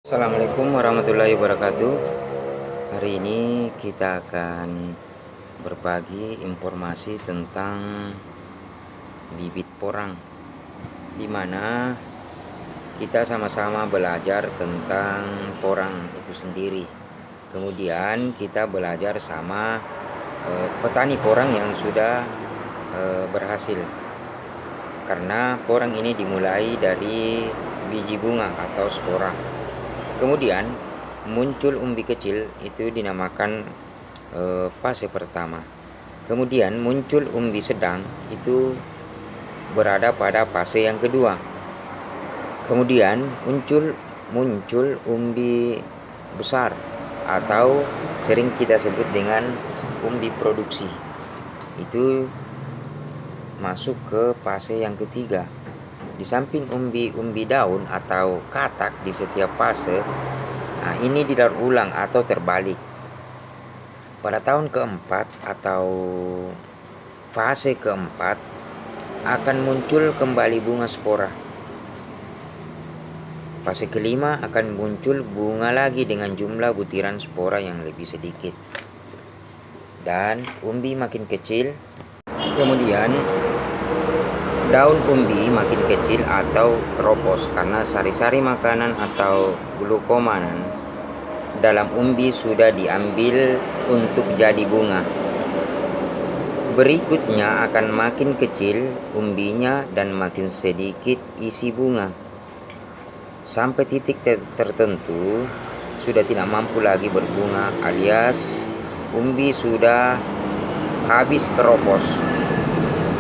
Assalamualaikum warahmatullahi wabarakatuh. Hari ini kita akan berbagi informasi tentang bibit porang, di mana kita sama-sama belajar tentang porang itu sendiri. Kemudian kita belajar sama petani porang yang sudah berhasil, karena porang ini dimulai dari biji bunga atau spora. Kemudian muncul umbi kecil, itu dinamakan fase pertama. Kemudian muncul umbi sedang, itu berada pada fase yang kedua. Kemudian muncul umbi besar atau sering kita sebut dengan umbi produksi. Itu masuk ke fase yang ketiga. Di samping umbi daun atau katak di setiap fase, nah ini didaur ulang atau terbalik. Pada tahun keempat atau fase keempat akan muncul kembali bunga spora. Fase kelima akan muncul bunga lagi dengan jumlah butiran spora yang lebih sedikit, dan umbi makin kecil. Kemudian daun umbi makin kecil atau keropos karena sari-sari makanan atau glukomanan dalam umbi sudah diambil untuk jadi bunga. Berikutnya akan makin kecil umbinya dan makin sedikit isi bunga, sampai titik tertentu sudah tidak mampu lagi berbunga, alias umbi sudah habis keropos.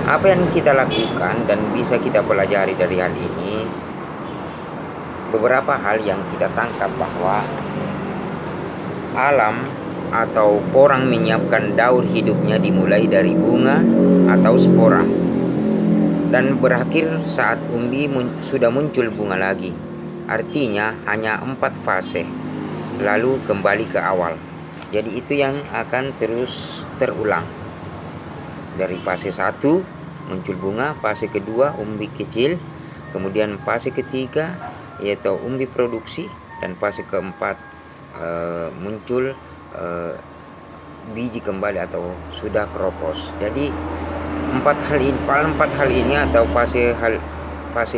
Apa yang kita lakukan dan bisa kita pelajari dari hal ini? Beberapa hal yang kita tangkap bahwa alam atau porang menyiapkan daur hidupnya dimulai dari bunga atau spora dan berakhir saat umbi sudah muncul bunga lagi. Artinya hanya 4 fase, lalu kembali ke awal. Jadi itu yang akan terus terulang. Dari fase 1 muncul bunga, fase kedua umbi kecil, kemudian fase ketiga yaitu umbi produksi, dan fase keempat muncul biji kembali atau sudah keropos. Jadi empat hal ini atau fase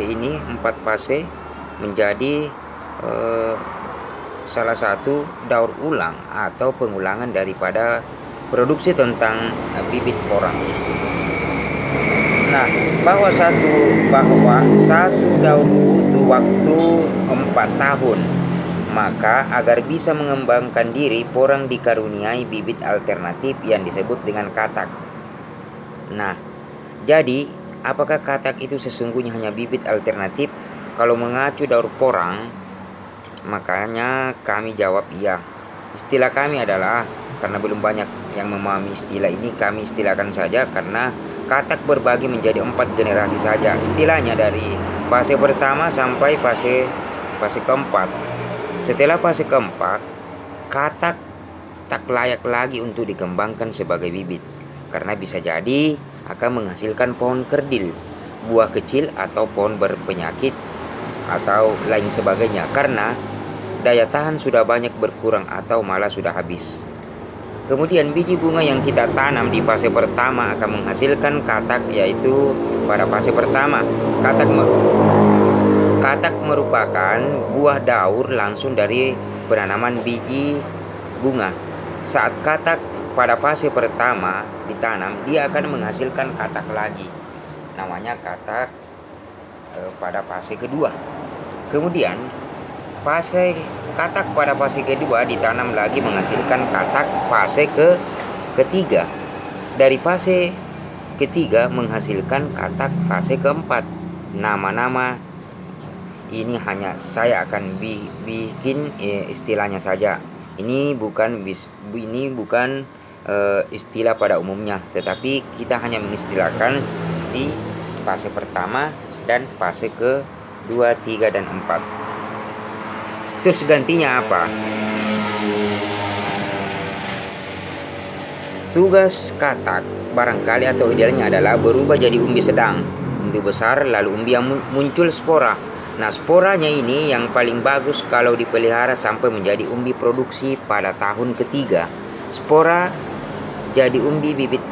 ini 4 fase menjadi salah satu daur ulang atau pengulangan daripada produksi tentang bibit porang. Nah, bahwa satu daur butuh waktu 4 tahun. Maka agar bisa mengembangkan diri, porang dikaruniai bibit alternatif yang disebut dengan katak. Nah, jadi apakah katak itu sesungguhnya hanya bibit alternatif? Kalau mengacu daur porang, makanya kami jawab iya. Istilah kami adalah, karena belum banyak yang memahami istilah ini, kami istilahkan saja karena katak berbagi menjadi 4 generasi saja. Istilahnya dari fase pertama sampai fase keempat. Setelah fase keempat, katak tak layak lagi untuk dikembangkan sebagai bibit, karena bisa jadi akan menghasilkan pohon kerdil, buah kecil, atau pohon berpenyakit atau lain sebagainya, karena daya tahan sudah banyak berkurang atau malah sudah habis. Kemudian biji bunga yang kita tanam di fase pertama akan menghasilkan katak, yaitu pada fase pertama katak merupakan buah daur langsung dari penanaman biji bunga. Saat katak pada fase pertama ditanam, dia akan menghasilkan katak lagi, namanya katak pada fase kedua. Kemudian katak pada fase kedua ditanam lagi menghasilkan katak fase ketiga. Dari fase ketiga menghasilkan katak fase keempat. Nama-nama ini hanya saya akan bikin istilahnya saja. Ini bukan istilah pada umumnya, tetapi kita hanya mengistilahkan di fase pertama dan fase kedua, 3, dan 4. Terus gantinya apa? Tugas katak barangkali atau idealnya adalah berubah jadi umbi sedang, umbi besar, lalu umbi yang muncul spora. Nah, sporanya ini yang paling bagus kalau dipelihara sampai menjadi umbi produksi pada tahun ketiga. Spora jadi umbi bibit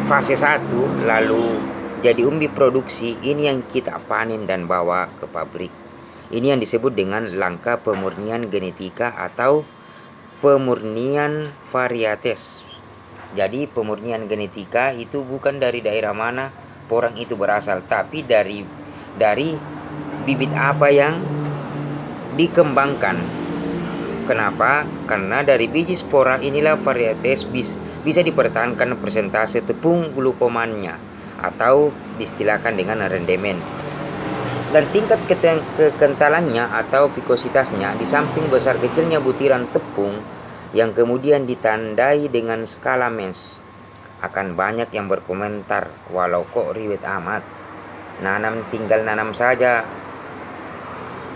fase 1, lalu jadi umbi produksi. Ini yang kita panen dan bawa ke pabrik. Ini yang disebut dengan langkah pemurnian genetika atau pemurnian varietas. Jadi pemurnian genetika itu bukan dari daerah mana porang itu berasal, tapi dari bibit apa yang dikembangkan. Kenapa? Karena dari biji spora inilah varietas bisa dipertahankan persentase tepung glukomannya atau distilahkan dengan rendemen. Dan tingkat kekentalannya atau vikositasnya di samping besar kecilnya butiran tepung yang kemudian ditandai dengan skala Menz. Akan banyak yang berkomentar, walau kok ribet amat, tinggal nanam saja.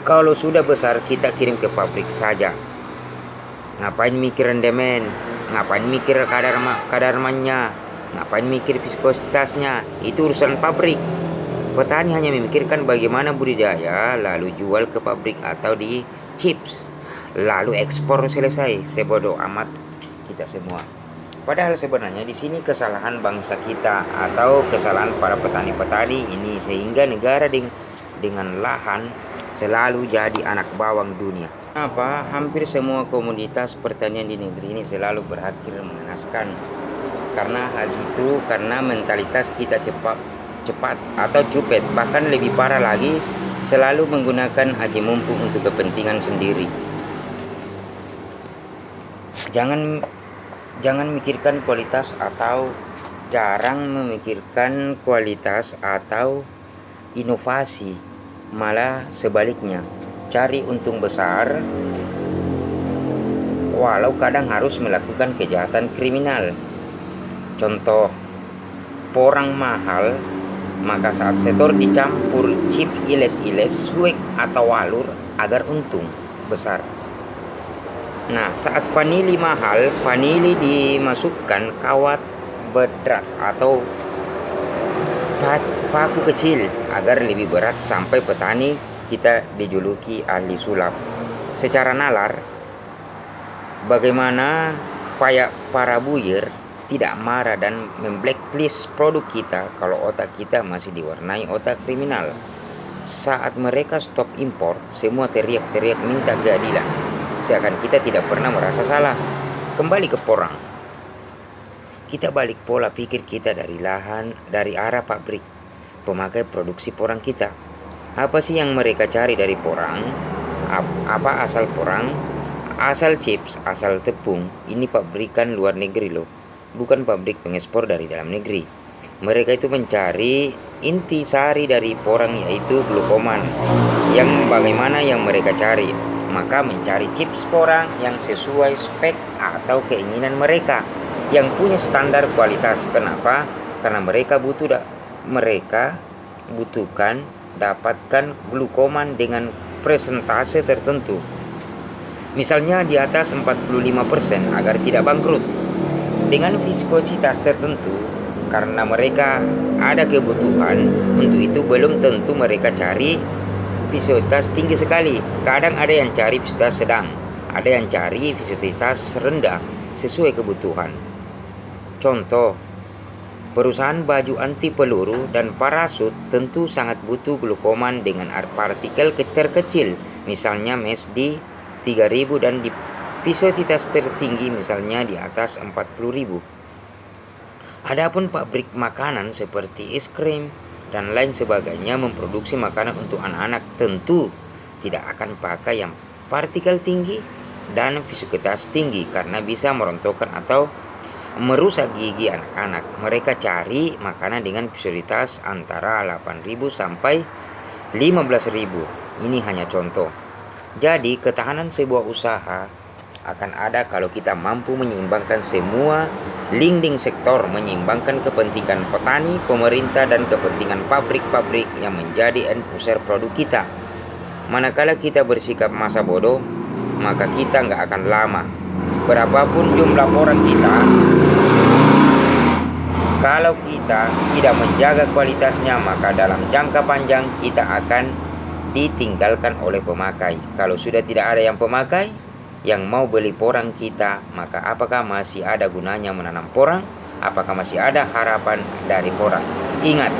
Kalau sudah besar kita kirim ke pabrik saja. Ngapain mikir rendemen? Ngapain mikir kadarmannya? Ngapain mikir viskositasnya? Itu urusan pabrik. Petani hanya memikirkan bagaimana budidaya, lalu jual ke pabrik atau di chips, lalu ekspor, selesai. Sebodoh amat kita semua. Padahal sebenarnya di sini kesalahan bangsa kita atau kesalahan para petani-petani ini, sehingga negara dengan lahan selalu jadi anak bawang dunia. Kenapa? Hampir semua komoditas pertanian di negeri ini selalu berakhir mengenaskan. Karena hal itu, karena mentalitas kita cepat atau cupet, bahkan lebih parah lagi, selalu menggunakan haji mumpung untuk kepentingan sendiri. Jangan mikirkan kualitas atau jarang memikirkan kualitas atau inovasi, malah sebaliknya, cari untung besar walau kadang harus melakukan kejahatan kriminal. Contoh, porang mahal, maka saat setor dicampur chip iles-iles, suek atau walur agar untung besar. Nah, saat vanili mahal, vanili dimasukkan kawat berat atau paku kecil agar lebih berat, sampai petani kita dijuluki ahli sulap. Secara nalar, bagaimana para buyer tidak marah dan memblacklist produk kita kalau otak kita masih diwarnai otak kriminal. Saat mereka stop impor, semua teriak-teriak minta keadilan, seakan kita tidak pernah merasa salah. Kembali ke porang, kita balik pola pikir kita dari arah pabrik pemakai produksi porang kita. Apa sih yang mereka cari dari porang? Apa asal porang? Asal chips, asal tepung. Ini pabrikan luar negeri loh, bukan pabrik pengekspor dari dalam negeri. Mereka itu mencari inti sari dari porang, yaitu glukoman. Yang bagaimana yang mereka cari? Maka mencari chips porang yang sesuai spek atau keinginan mereka, yang punya standar kualitas. Kenapa? Karena mereka butuhkan dapatkan glukoman dengan persentase tertentu. Misalnya di atas 45% agar tidak bangkrut. Dengan viskositas tertentu, karena mereka ada kebutuhan untuk itu. Belum tentu mereka cari viskositas tinggi sekali. Kadang ada yang cari viskositas sedang, ada yang cari viskositas rendah sesuai kebutuhan. Contoh, perusahaan baju anti peluru dan parasut tentu sangat butuh glukoman dengan partikel terkecil, misalnya Menz di 3000 dan di viskositas tertinggi misalnya di atas 40.000. Adapun pabrik makanan seperti es krim dan lain sebagainya memproduksi makanan untuk anak-anak, tentu tidak akan pakai yang partikel tinggi dan viskositas tinggi karena bisa merontokkan atau merusak gigi anak-anak. Mereka cari makanan dengan viskositas antara 8.000 sampai 15.000. Ini hanya contoh. Jadi ketahanan sebuah usaha akan ada kalau kita mampu menyeimbangkan semua linding sektor, menyeimbangkan kepentingan petani, pemerintah, dan kepentingan pabrik-pabrik yang menjadi end user produk kita. Manakala kita bersikap masa bodoh, maka kita nggak akan lama. Berapapun jumlah orang kita, kalau kita tidak menjaga kualitasnya, maka dalam jangka panjang kita akan ditinggalkan oleh pemakai. Kalau sudah tidak ada yang pemakai yang mau beli porang kita, maka apakah masih ada gunanya menanam porang? Apakah masih ada harapan dari porang? Ingat,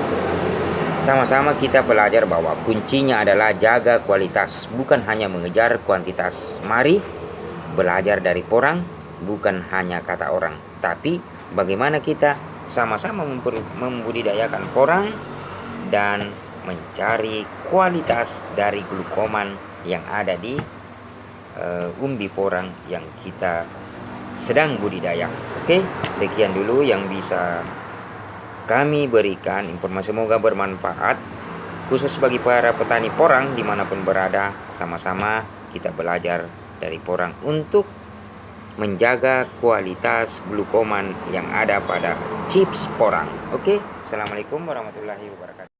sama-sama kita belajar bahwa kuncinya adalah jaga kualitas, bukan hanya mengejar kuantitas. Mari belajar dari porang, bukan hanya kata orang, tapi bagaimana kita sama-sama membudidayakan porang dan mencari kualitas dari glukoman yang ada di umbi porang yang kita sedang budidaya. Oke, sekian dulu yang bisa kami berikan informasi, semoga bermanfaat khusus bagi para petani porang dimanapun berada. Sama-sama kita belajar dari porang untuk menjaga kualitas glukoman yang ada pada chips porang. Oke, assalamualaikum warahmatullahi wabarakatuh.